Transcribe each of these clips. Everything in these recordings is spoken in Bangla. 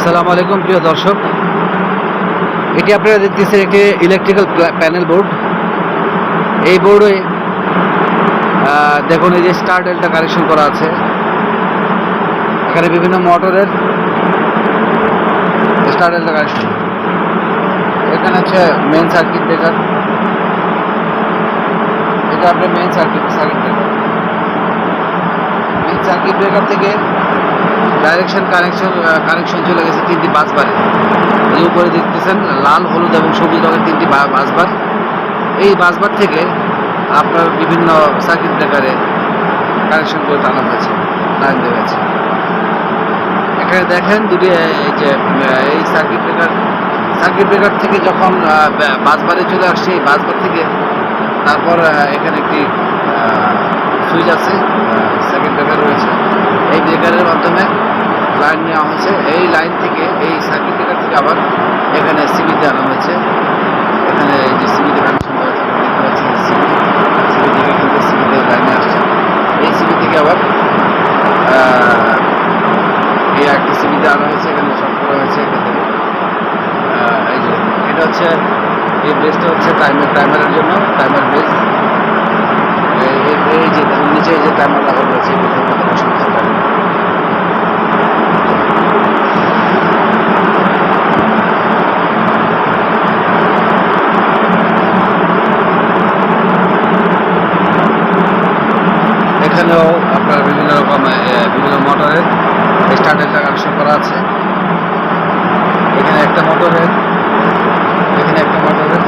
আসসালামু আলাইকুম প্রিয় দর্শক, এটি আপনারা দেখতেছেন একটি ইলেকট্রিক্যাল প্যানেল বোর্ড। এই বোর্ডে দেখুন এই যে স্টার ডেল্টা কানেকশন করা আছে। এখানে বিভিন্ন মোটরের স্টার ডেল্টা কানেকশন। এখানে হচ্ছে মেন সার্কিট ব্রেকার, এটা আপনার main circuit breaker. Main circuit breaker থেকে ডাইরেকশন কানেকশন চলে গেছে তিনটি বাসবারে। এই উপরে দেখতেছেন লাল, হলুদ এবং সবুজ রঙের তিনটি বাসবার। এই বাসবার থেকে আপনার বিভিন্ন সার্কিট ব্রেকারে কানেকশন করে টানা হয়েছে, লাইন দেওয়া হয়েছে। এখানে দেখেন দুটি এই যে এই সার্কিট ব্রেকার থেকে যখন বাসবারে চলে আসছে, এই বাসবার থেকে তারপর এখানে একটি সুইচ আছে, সার্কিট ব্রেকার রয়েছে। এই ব্রেকারের মাধ্যমে লাইন নেওয়া হয়েছে। এই লাইন থেকে এই সার্কিট ব্রেকার থেকে আবার এখানে সিবিতে আনা হয়েছে। এখানে এই যে সিবিতে কানেকশন করা হয়েছে, দেখতে পাচ্ছেন সিবি থেকে কিন্তু সিবিতে লাইনে আসছে। এই সিবি থেকে আবার এই একটা সিবিতে আনা হয়েছে, এখানে শর্ট করা হয়েছে। এখান থেকে এই যে এটা হচ্ছে এই বেসটা হচ্ছে টাইমারের জন্য, টাইমার বেস। এই যে নিচে এই যে টাইমার লাগানো রয়েছে, বেসের মধ্যে বসানো হয়েছে টাইমার। এখানেও আপনার বিভিন্ন রকম বিভিন্ন মোটরের স্টার ডেল্টা কানেকশন করা আছে। এখানে একটা মোটরের, নিচে একটা মোটরের,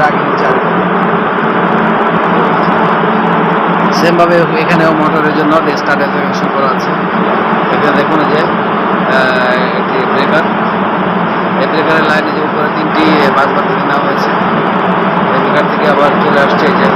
আগে নিচে আর সেমভাবে এখানেও মোটরের জন্য স্টার ডেল্টা কানেকশন করা আছে। এখানে দেখুন যে একটি ব্রেকার, এই ব্রেকারের লাইনে যে উপরে তিনটি বাসবার থেকে নেওয়া হয়েছে। এই ব্রেকার থেকে আবার চলে আসছে এই যে